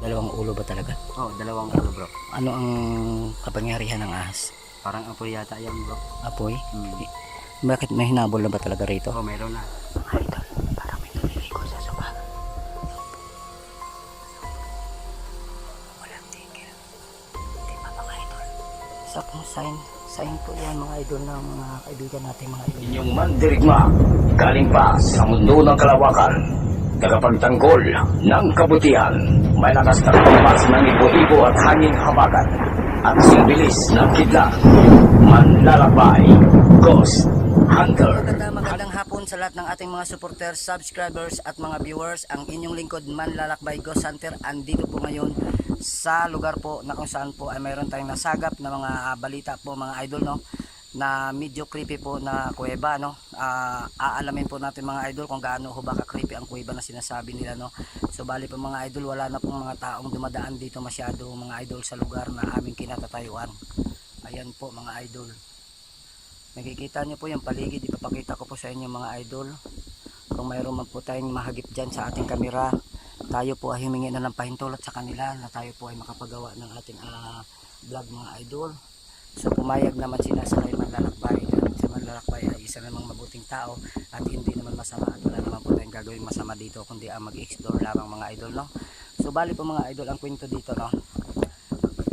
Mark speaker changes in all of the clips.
Speaker 1: Dalawang ulo ba talaga?
Speaker 2: Oh, dalawang ulo bro.
Speaker 1: Ano ang kapangyarihan ng ahas?
Speaker 2: Parang apoy yata yan bro.
Speaker 1: Apoy?
Speaker 2: Hmm.
Speaker 1: Bakit may hinabol na ba talaga rito?
Speaker 2: Oh, meron na.
Speaker 1: Mga idol, parang may naliligo sa sopa. Walang tigil. Di ba mga idol? Isa pong sign po yan mga idol ng mga kaibigan natin mga idol.
Speaker 3: Inyong mandirigma, galing pa sa mundo ng kalawakan, tagapagtanggol ng kabutihan, may lakas na pampas ng ibo-ibo at hangin habagat, at sibilis ng kidlat, manlalakbay, Ghost Hunter.
Speaker 1: Magandang hapon sa lahat ng ating mga supporters, subscribers at mga viewers. Ang inyong lingkod manlalakbay Ghost Hunter, andito po ngayon sa lugar po na kung saan po ay mayroon tayong nasagap na mga balita po mga idol, no, na medyo creepy po na kuweba, no. Aalamin po natin mga idol kung gaano ho ba ka-creepy ang kuweba na sinasabi nila, no. So bali po mga idol, wala na pong mga taong dumadaan dito masyado mga idol sa lugar na aming kinatatayuan. Ayan po mga idol, nakikita nyo po yung paligid. Ipapakita ko po sa inyo mga idol. Kung mayroon man po tayong mahagip dyan sa ating kamera, tayo po ay humingi na ng pahintulot sa kanila na tayo po ay makapagawa ng ating vlog mga idol. So pumayag naman sila sa kay manlalakbay. Si manlalakbay ay isa namang mabuting tao at hindi naman masama at wala naman po tayong gagawin masama dito kundi ang mag-explore lamang mga idol, no. So bali po mga idol, ang kwento dito, no,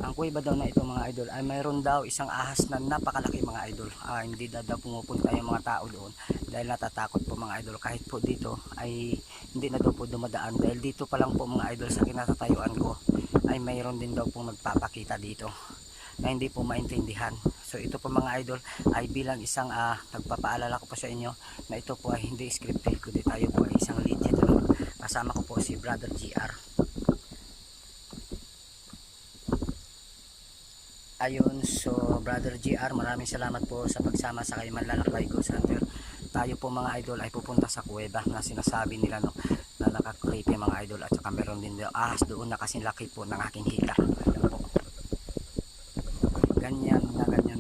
Speaker 1: ang kuweba daw na ito mga idol ay mayroon daw isang ahas na napakalaki mga idol. Hindi daw pumupunta yung mga tao doon dahil natatakot po mga idol. Kahit po dito ay hindi na daw po dumadaan dahil dito pa lang po mga idol sa kinatatayuan ko ay mayroon din daw pong magpapakita dito na hindi po maintindihan. So ito po mga idol ay bilang isang nagpapaalala ko po sa inyo na ito po ay hindi scripted kundi tayo po ay isang legit, ano. Kasama ko po si Brother GR. Ayun, so Brother GR, maraming salamat po sa pagsama sa kay manlalakbay Ghost Hunter. Tayo po mga idol ay pupunta sa kuweba na sinasabi nila, no, na nakakreepy mga idol, at saka meron din daw ahas doon na kasing laki po ng aking hita. Ayan po. Ganyan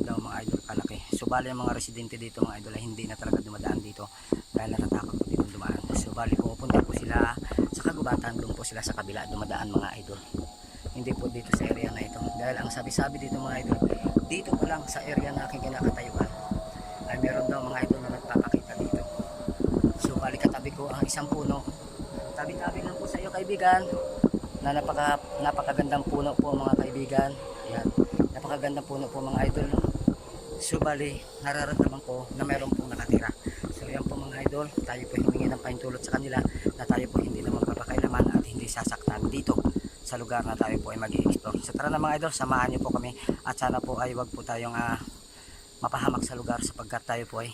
Speaker 1: daw mga idol kalaki. So bali ang mga residente dito mga idol ay hindi na talaga dumadaan dito dahil natatakot po dito dumaan. So bali pupunta po sila sa kagubatan, doon po sila sa kabila dumadaan mga idol. Hindi po dito sa area na ito dahil ang sabi-sabi dito mga idol, dito pa lang sa area na aking kinakatayuan ay meron daw mga idol na nagpapakita dito. So bali katabi ko ang isang puno, tabi-tabi lang po sa iyo kaibigan, na napakagandang puno po mga kaibigan. Ayan, napakagandang puno po mga idol. So bali nararamdaman ko na meron pong nakatira. So yan po mga idol, tayo po humingi ng pahintulot sa kanila na tayo po hindi naman papakailaman at hindi sasaktan dito sa lugar na tayo po ay mag-i-explore. So tara na mga idol, samahan niyo po kami at sana po ay wag po tayong mapahamak sa lugar sapagkat tayo po ay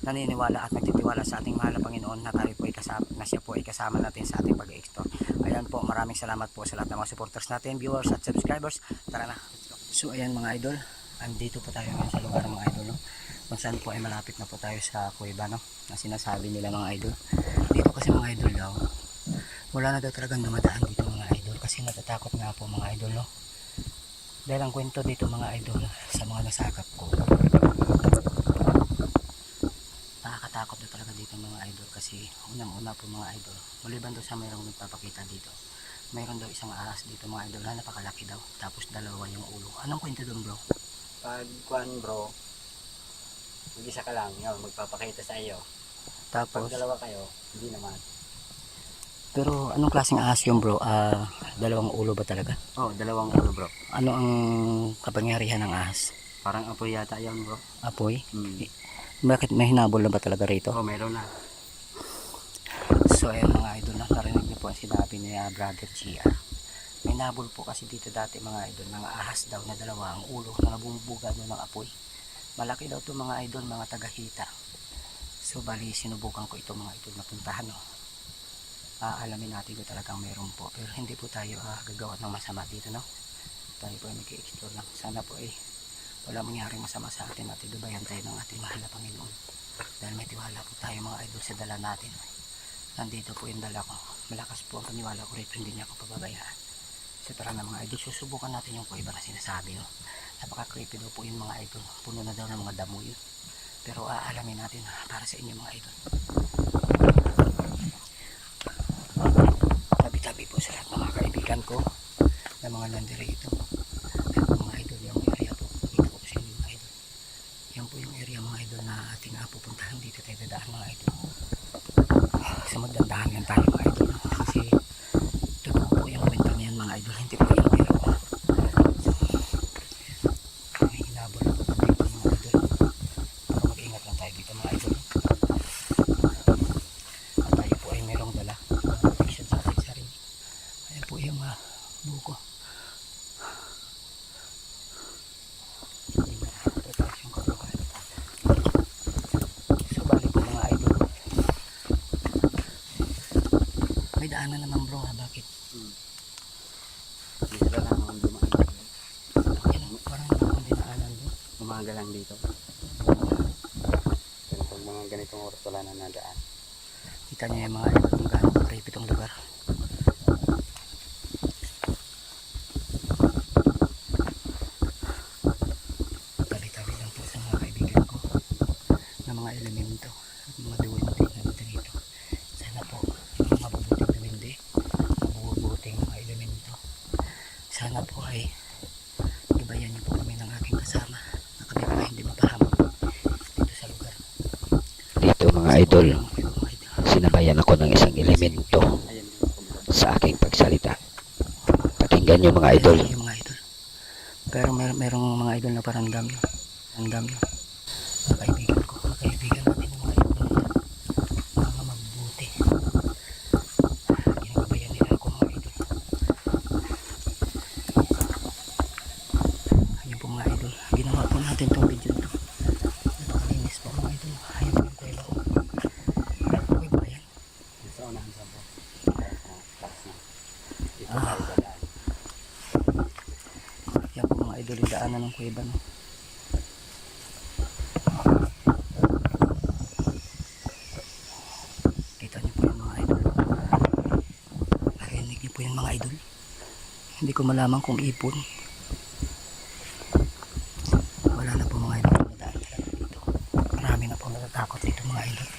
Speaker 1: naniniwala at nagtitiwala sa ating mahal na Panginoon na tayo po ay kasama, na siya po ay kasama natin sa ating pag-i-explore. Ayan po, maraming salamat po sa lahat ng mga supporters natin, viewers at subscribers. Tara na. So ayan mga idol, andito po tayo ngayon sa lugar mga idol, no, kung saan po ay malapit na po tayo sa kuweba, no, na sinasabi nila mga idol. Dito kasi mga idol daw, wala na daw talagang dumadaan dito mga idol kasi natatakot nga po mga idol, no. Dahil ang kwento dito mga idol sa mga nasakap ko, nakakatakot na talaga dito mga idol kasi unang-una po mga idol, maliban doon sa mayroong nagpapakita dito, mayroon daw isang ahas dito mga idol na napakalaki daw tapos dalawa yung ulo. Anong kwento doon bro?
Speaker 2: Pag kuan bro, mag-isa ka lang, yun, magpapakita sa iyo.
Speaker 1: Tapos
Speaker 2: Pag dalawa kayo, hindi naman.
Speaker 1: pero anong klaseng ahas yun bro? Dalawang ulo ba talaga?
Speaker 2: Oh, dalawang ulo bro.
Speaker 1: Ano ang kapangyarihan ng ahas?
Speaker 2: Parang apoy yata yan bro.
Speaker 1: Apoy?
Speaker 2: Hmm.
Speaker 1: Bakit may hinabol na ba talaga rito?
Speaker 2: Oh, meron na.
Speaker 1: So ayan mga idol, narinig niyo po ang sinabi ni Brother GR. May nabol po kasi dito dati mga idol, mga ahas daw na dalawa ang ulo na nabumbuga doon ng apoy. Malaki daw to mga idol, mga tagahita. So bali sinubukan ko ito mga idol na puntahan, no. Alamin natin kung talagang meron po, pero hindi po tayo gagawa ng masama dito, no. Tayo po ay mag-i-explore lang. Sana po ay wala mangyaring masama sa atin at ibabayan tayo ng ating mahal na Panginoon dahil may tiwala po tayo mga idol sa dala natin. Nandito po yung dala ko, malakas po ang paniwala ko rito, hindi niya ako pababayaan. So tara na mga idol, susubukan natin yung kuweba na sinasabi, no. Napaka-creepy daw po yung mga idol, puno na daw ng mga damo yun, pero aalamin natin para sa inyo mga idol. Tabi-tabi po sa lahat ng mga kaibigan ko. na mga nandirito. Ayan po mga idol, yung area po. Dito po sa inyo mga idol. Yan po yung area mga idol na ating pupuntahan. Dito tayo dadaan mga idol. So magdandahan lang tayo mga idol. Kasi totoo po yung kwento niyan mga idol. Hindi po yung biro. May hinabol na po dito mga idol. Pero mag-ingat lang tayo dito mga idol. At tayo po ay merong dala. Protection sa ating sarili. Ayan po yung buko. So bali po mga idol. May daanan naman bro ha, bakit?
Speaker 2: Dito lang ang dumaan.
Speaker 1: Yan, parang akong dinaanan doon.
Speaker 2: Umaga lang dito. Pero pag mga ganitong oras wala na nadaan.
Speaker 1: Kita niyo yung mga idol kung gaano ka-creepy itong lugar. Tabi-tabi lang po sa mga kaibigan ko na mga elemento at mga duwende na dito. Sana po yung mabubuting duwende, mabubuting mga elemento. Sana po ay ibayan niyo po kami ng aking kasama na kami po ay hindi mapahamak dito sa lugar.
Speaker 4: Dito mga idol,
Speaker 1: Mga idol.
Speaker 4: sinabayan ako ng isang elemento
Speaker 2: Ayan dito.
Speaker 4: sa aking pagsalita. Pakinggan nyo mga idol.
Speaker 1: Yung mga idol. Pero merong mga idol na parandam no. Parandam no. Mga kaibigan ko, mga kaibigan natin yung mga idol na ito. Mga mabubuti. Ginagabayan nila ako mga idol. Ayun po mga idol. Ginawa po natin itong video ito. Napakalinis po mga idol. Ayun po yung kuweba ko. Okay ba yan?
Speaker 2: Sa unahan sa po. Taas na. Dito tayo dadaan.
Speaker 1: Yan po mga idol yung daanan ng kuweba no. Kita niyo po yung mga idol. Narinig niyo po yung mga idol. Hindi ko malaman kung ipon. Wala na po mga idol. Nadaan talaga dito. Marami na po natatakot dito mga idol.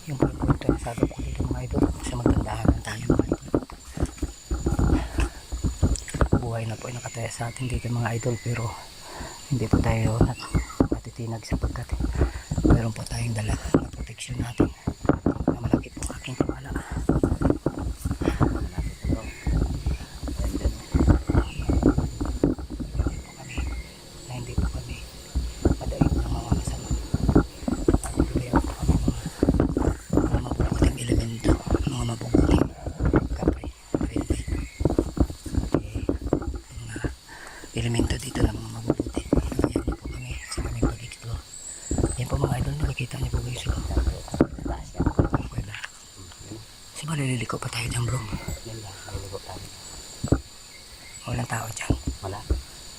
Speaker 1: Yung po yung kwento na sabi ko dito mga idol. Kasi magtandahan lang tayo mga idol. Buhay na po yung nakataya sa atin dito mga idol. Pero hindi po tayo natitinag sapagkat meron po tayong dala na proteksyon natin. Na malaki po aking tiwala. Hindi po kami madaig ng mga masama. At bibigyan po kami mga mabubuting elemento, mga mabubuting kapre, duwende. Mga elemento dito na mga mabubuti. Ayan niyo po kami sa aming pag-explore. Yan po mga idol, nakikita niyo po guys.
Speaker 2: Taas yan.
Speaker 1: Okay ba? Kasi malililiko pa tayo dyan bro.
Speaker 2: Yan lang. Maliligo tayo.
Speaker 1: Walang tao dyan.
Speaker 2: Wala.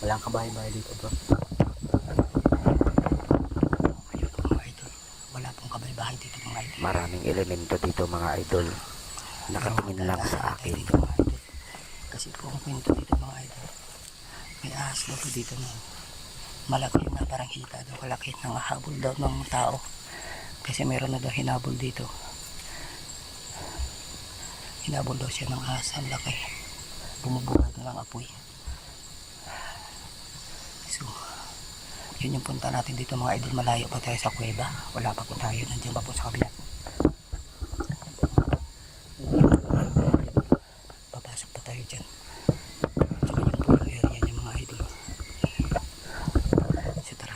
Speaker 2: Walang kabahay-bahay dito bro.
Speaker 1: Ayun po mga idol. Wala pong kabay-bahay dito mga idol.
Speaker 4: Maraming elemento dito mga idol. Nakatingin lang sa akin.
Speaker 1: Dito, mga idol. Kasi po ang kwento dito mga idol. May ahas daw po dito na malaki na parang hita daw kalaki nang habol daw ng tao. Kasi meron na daw hinabol dito. Hinabol daw siya ng ahas. Ang laki. Bumubuhat na lang apoy. So, yun yung punta natin dito mga idol. Malayo pa tayo sa kuweba. Wala pa po tayo. Nandiyan pa po sa kabila. Papasok pa tayo dyan. Tsaka yung puro area niya mga idol. So tara.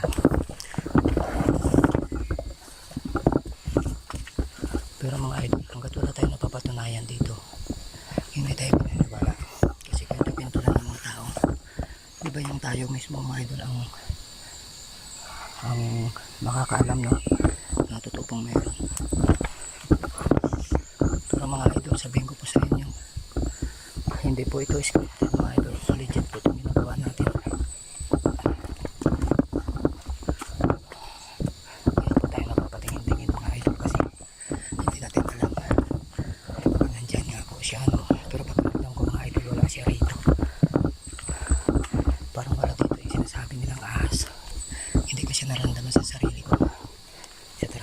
Speaker 1: Pero mga idol, hanggat wala tayo napapatunayan dito, hindi tayo paniniwala. Kasi kwento-kwento lang ng mga tao. Di ba yung tayo mismo mga idol ang makakaalam no na totoo pong meron. Pero mga idol, sabihin ko po sa inyo, hindi po ito scripted mga idol. Legit po itong ginagawa natin. Kaya po tayo napapatingin-tingin mga idol kasi hindi natin alam kung nandyan nga po siya ano. Pero pagkakataon ko mga idol, wala siya rito. Parang wala dito yung sinasabi nilang ahas. Hindi ko siya naramdaman sa sarili ko. Etc.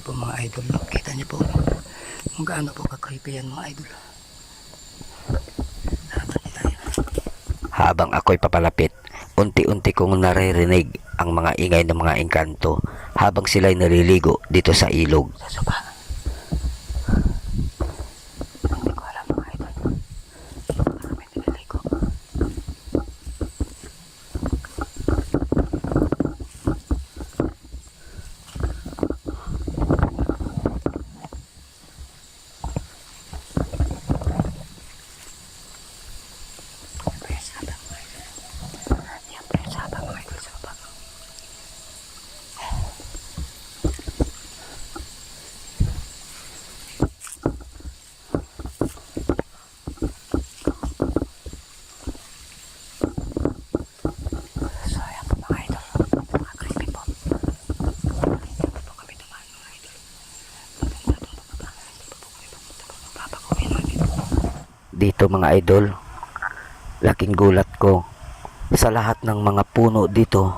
Speaker 1: po mga idol. Kita niyo po kung gaano po ka-creepy yan mga idol. Harapan niyo tayo.
Speaker 4: Habang ako'y papalapit, unti-unti kong naririnig ang mga ingay ng mga engkanto habang sila'y naliligo dito sa ilog.
Speaker 1: Sa sopa. Hindi ko alam mga idol. Parang may nililigo. Yan po yung sabang mga idol sa baba. So ayan po mga idol, mga creepy po. Hindi po kami dumaan mga idol. Maganda itong bababa. Hindi po kami pumunta po. Magpapakawin namin.
Speaker 4: Dito mga idol, laking gulat ko. Sa lahat ng mga puno dito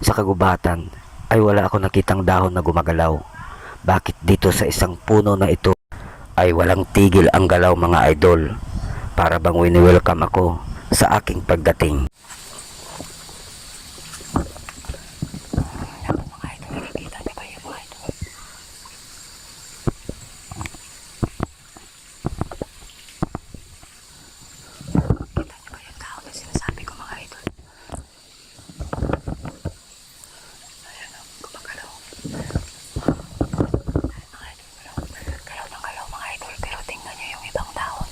Speaker 4: sa kagubatan ay wala ako nakitang dahon na gumagalaw. Bakit dito sa isang puno na ito ay walang tigil ang galaw mga idol? Para bang wini-welcome ako sa aking pagdating.
Speaker 1: Ayan po mga idol, nakikita niyo ba yung mga idol? Kita niyo ba yung tao na sinasabi ko mga idol? Ayan o, gumagalaw. Mga idol, galaw ng galaw mga idol, pero tingnan niyo yung ibang dahon.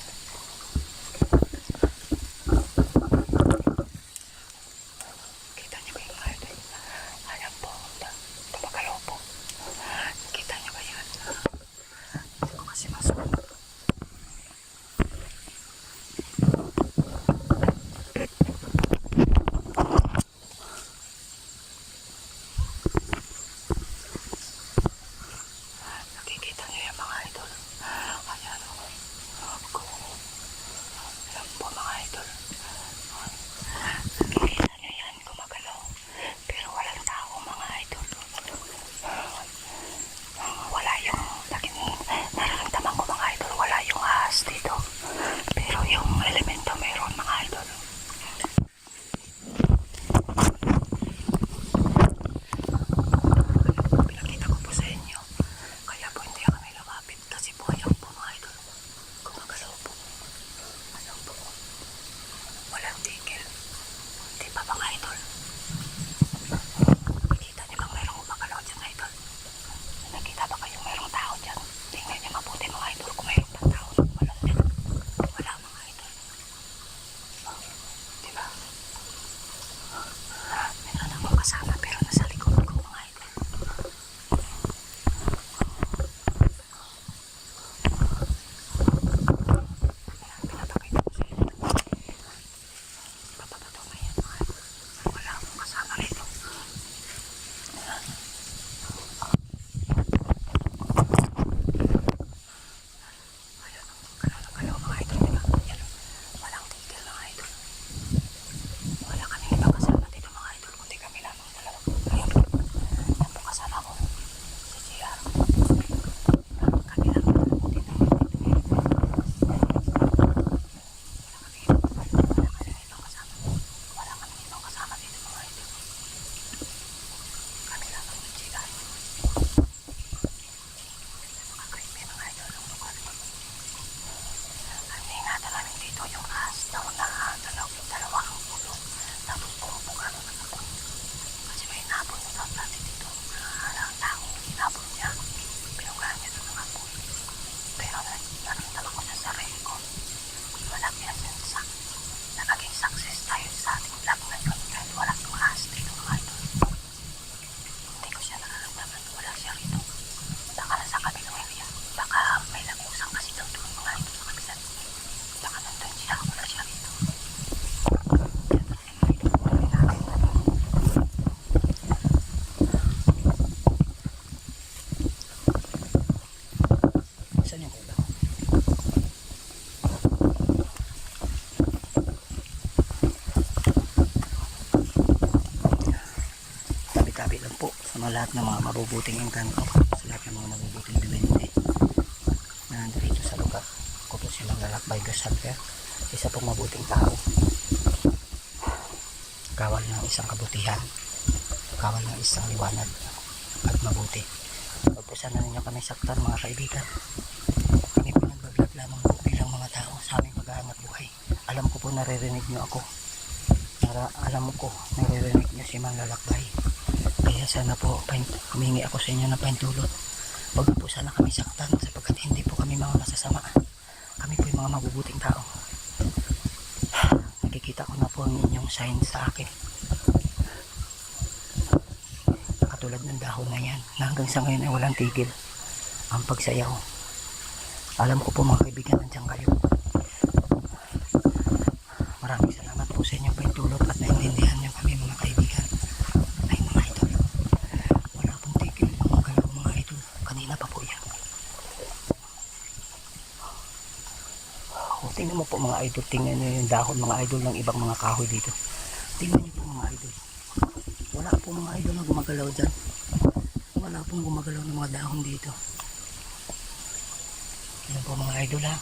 Speaker 1: Kita niyo ba yung mga idol? Ayan po, gumagalaw po. Kita niyo ba yan? Hindi ko kasi masuot. Nakikita niyo yung mga idol. Ayan o. Ayan po mga idol. Nakikita niyo yan, gumagalaw. Pero walang tao mga idol. Wala yung nararamdaman ko mga idol. Wala yung ahas dito. Pero yung elemento meron mga idol. Pinakita ko po sa inyo. Kaya po hindi kami lumapit kasi po ayan po mga idol. Gumagalaw po. Ayan po. Walang tigil. Di ba mga idol? Nakikita niyo bang mayroong gumagalaw dyan idol? Nakita ba kayong mayroong tao dyan? Tingnan niyo mabuti mga idol kung mayroong pang tao na gumalaw dyan. Wala mga idol. Di ba? Meron akong kasama pero nasa likod ko mga idol. Pinapakita ko sa inyo. Papapataw na yan mga idol. Wala akong kasama rito. Ayan o, galaw na galaw mga idol. Diba? Yan o. Walang tigil mga idol. Wala kaming ibang kasama dito mga idol kundi kami lamang dalawa. Ayan po. Yan po kasama ko. Si JR. Kami lang dito. Wala kaming ibang kasama dito mga idol. Kami lamang ng JR. Mga creepy mga idol ng lugar. Ang ingatan namin dito yung ahas daw na dalawang ulo. Tapos pumupong ano na napon. Kasi may napon na dati dito. Ang taong inapon niya. Pinugahan niya doon ng apoy. Pero naramdaman ko sa sarili ko. Malaki ang sensak. Na naging success tayo sa ating vlog ngayon. Kahit wala yung ahas dito mga idol. Hindi ko siya nararamdaman. Wala siya rito. Baka nasa kabilang area. Baka may lagusang kasi daw doon mga idol sa kabilang. Baka nandun siya. Wala siya rito. Saan yung kulang? Tabi-tabi lang po sa mga lahat ng mga mabubuting engkanto. lahat ng mga mabubuting element na nandito sa lugar. Ako po silang lalakbay Ghost Hunter, isa pong mabuting tao, kawal ng isang kabutihan, kawal ng isang liwanag at mabuti. Huwag po sana ninyo kami saktan mga kaibigan. Kami po nagbablog lamang po bilang mga tao sa aming paghahanap buhay. Alam ko po naririnig nyo ako, alam ko naririnig nyo si Manlalakbay. Kaya sana po humingi ako sa inyo ng paintulot. Huwag po sana kami saktan sapagkat hindi po kami mga masasama. Kami po yung mga mabubuting tao. Nakikita ko na po ang inyong sign sa akin. Katulad ng dahon na yan na hanggang sa ngayon ay walang tigil ang pagsayaw. Alam ko po mga kaibigan, nandiyan kayo. Maraming salamat po sa inyong paintulot at naintindihan niyo kami mga kaibigan. Ay mga idol, wala pong tigil mga galaw mga idol. Kanina pa po yan. Tingnan mo po mga idol, tingnan niyo yung dahon mga idol ng ibang mga kahoy dito. Tingnan niyo po mga idol. Wala po mga idol na gumagalaw dyan. Wala pong gumagalaw ng mga dahon dito. Yan po mga idol ha.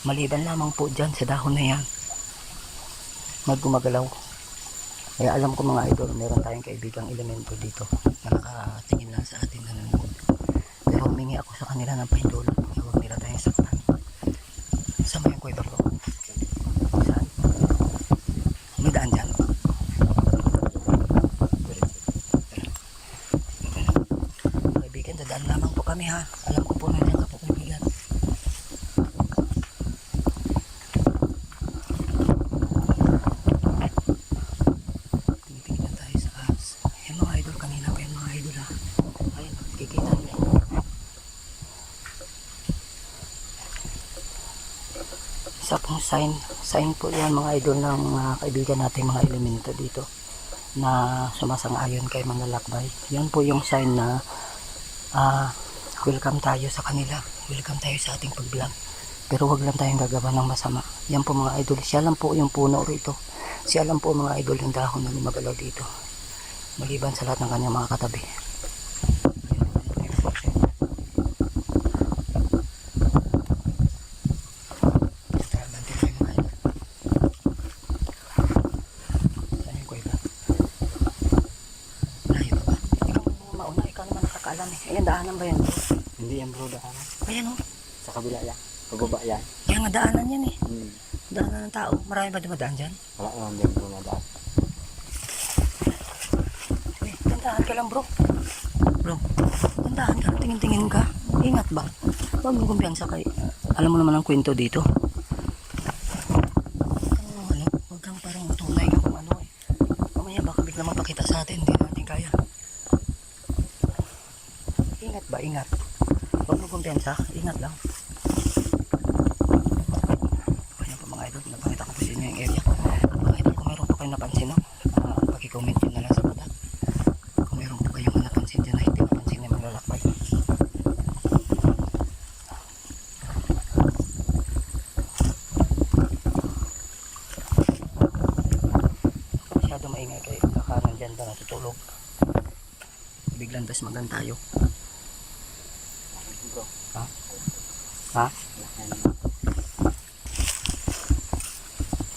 Speaker 1: Maliban lamang po dyan sa dahon na yan, gumagalaw. Kaya alam ko mga idol, meron tayong kaibigang elemento dito na nakatingin lang sa atin na nanonood. Pero humingi ako sa kanila ng paintulot. Huwag nila tayong saktan. Saan mo yung kuweba bro? Saan? May daan dyan. Kaibigan, dadaan lamang po kami ha. Alam ko po nandiyan ka po kaibigan. Tinitingnan tayo sa ahas. Yan mga idol, kanina pa yan mga idol ha. Ayun, kikita nyo. Isa pong sign po yan mga idol ng kaibigan natin mga elemento dito na sumasang-ayon kay Manlalakbay. Yan po yung sign na welcome tayo sa kanila, welcome tayo sa ating pag-vlog, pero wag lang tayong gagawa ng masama. Yan po mga idol, siya lang po yung puno rito, siya lang po mga idol yung dahon na lumagalaw dito, maliban sa lahat ng kanyang mga katabi. Ayan, daanan ba yan?
Speaker 2: Hindi yan bro, daanan.
Speaker 1: Ayan o.
Speaker 2: Sa kabila yan. Pagbaba yan.
Speaker 1: Yan nga, daanan yan eh.
Speaker 2: Hmm.
Speaker 1: Daanan ng tao. Marami ba dumadaan dyan?
Speaker 2: Wala naman din bro na daan.
Speaker 1: Eh, tandahan ka lang bro. Bro, tandahan ka. Tingin-tingin ka. Ingat ba? Huwag mong kumpiyansa kay... Alam mo naman ang kwento dito. Huwag kang parang tunay ka kung ano eh. Mamaya baka bigla mapakita sa atin. Hindi natin kaya. Ingat ba? Ingat. Huwag mo kumpiyansa. Ingat lang. Ayan po mga idol. Napakita ko po sa inyo yung area. Mga idol, kung meron po kayong napansin, no? Pag-comment nyo na lang sa baba. Kung meron po kayong napansin dyan na hindi napansin na Manlalakbay. Masyado maingay kayo. Baka nandyan ba natutulog. Biglang tas magan tayo.
Speaker 2: Bro.
Speaker 1: Ha? Ha?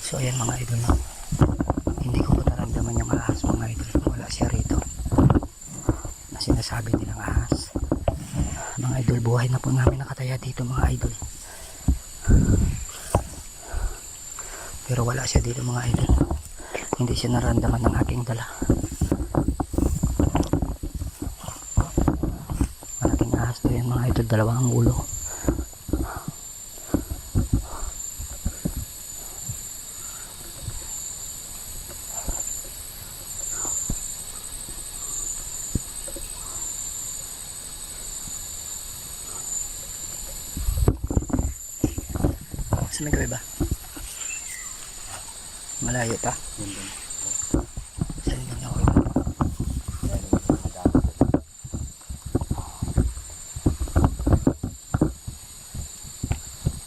Speaker 1: So ayan mga idol, no? Hindi ko po naramdaman yung ahas mga idol. Wala siya rito na sinasabi nilang ahas. Mga idol, buhay na po namin nakataya dito mga idol. Pero wala siya dito mga idol. Hindi siya naramdaman ng aking dala. Malaking ahas to yan mga idol, dalawang ulo. Saan nagawin ba? Malayo pa.
Speaker 2: Yun din.
Speaker 1: Saan yung nagawin?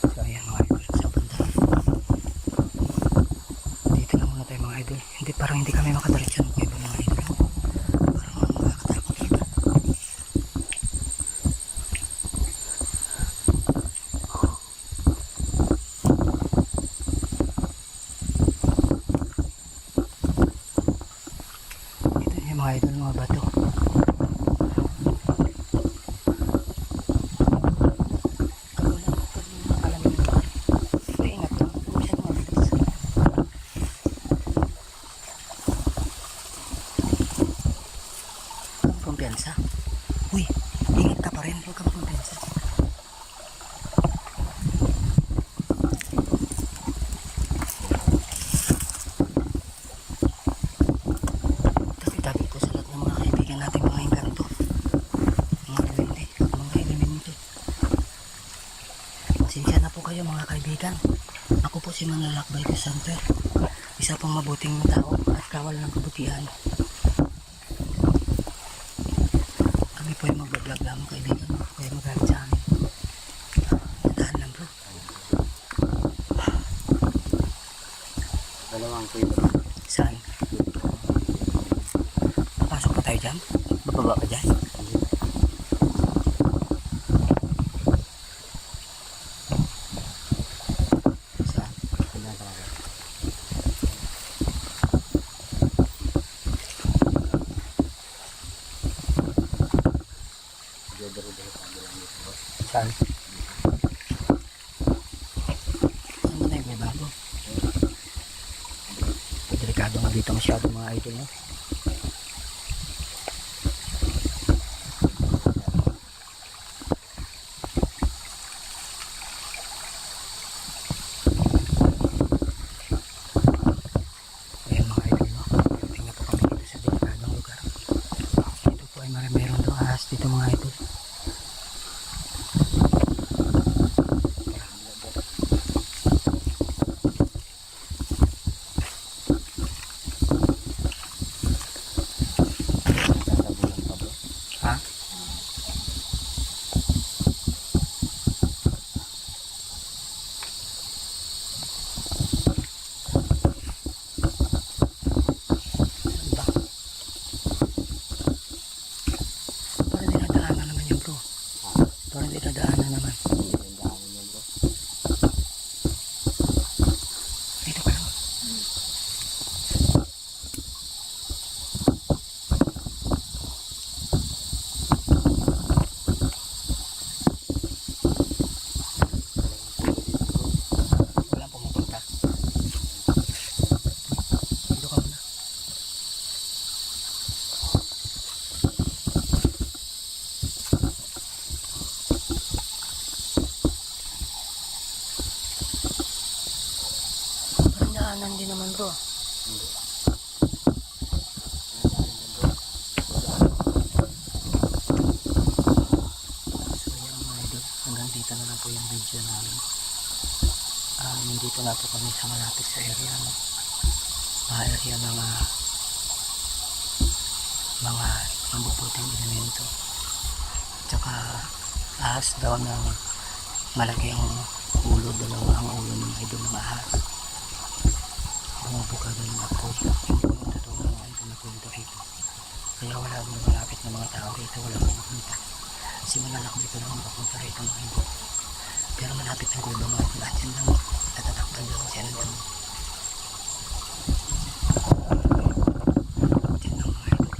Speaker 1: So ayan mga idol, sa banda. Dito na muna tayo mga idol. Hindi, parang hindi kami makadiretso ng kuweba mga idol. Parang makakatakot dito. mga idol, mga bato. Ingat lang, masyadong mabilis. Kumpiyansa. Uy, ingat ka pa rin, huwag kang kumpiyansa. Tabi-tabi ko sa lahat ng mga kaibigan natin, mga engkanto, mga duwende, at mga elemento. Pasensya na po kayo mga kaibigan. Ako po si Manlalakbay Gosante, isa pang mabuting tao at kawal ng kabutihan. Kami po ay magbablog lang mga kaibigan, kaya magalit sa amin. Natahan lang bro.
Speaker 2: Dalawang kuya.
Speaker 1: Saan? Papasok pa tayo dyan? Bababa pa dyan? Saan? Saan? Saan mo na yung may bago? Delikado nga dito masyado mga idol, no? Ayan mga idol, no? Tingnan po kami dito sa delikadong lugar. Dito po ay meron daw ahas dito mga idol. Ha? Saan ba? Parang dinadaanan naman yun bro. Parang dinadaanan naman. Dito ka lang. Walang pumupunta. Dito ka muna. Parang daanan din naman bro. So yan mga idol, hanggang dito na lang po yung video namin. Nandito na po kami sa malapit sa area, no? Area ng mga mabubuting elemento. Tsaka ahas daw na malaki ang ulo, dalawa ang ulo ng idol ng ahas. Bumubuka daw yung ako. Yung po yung totoo ng idol na punto rito. Kaya wala akong malapit na mga tao rito, wala akong mapunta. Kasi Manlalakbay ko lang mapunta rito mga idol. Pero malapit ang gulo mga idol. At yan lang, natatakpan lang siya ng damo. Yan lang mga idol.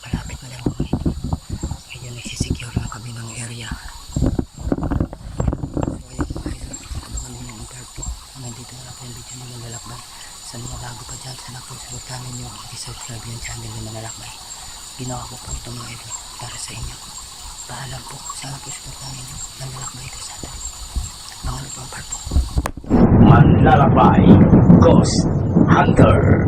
Speaker 1: Malapit na lang mga idol. Kaya nagsisecure lang kami ng area. So ayan mga idol, abangan nyo yung part po. Nandito na lang po yung video ng Manlalakbay. Sa mga bago pa dyan, sana po suportahan ninyo. I-subscribe yung channel ng Manlalakbay. Ginawa ko po ito mga idol para sa inyo. Paalam po, sana po suportahan ninyo. Manlalakbay ko sa atin. Mga lupang part po.
Speaker 3: Manlalakbay Ghost Hunter.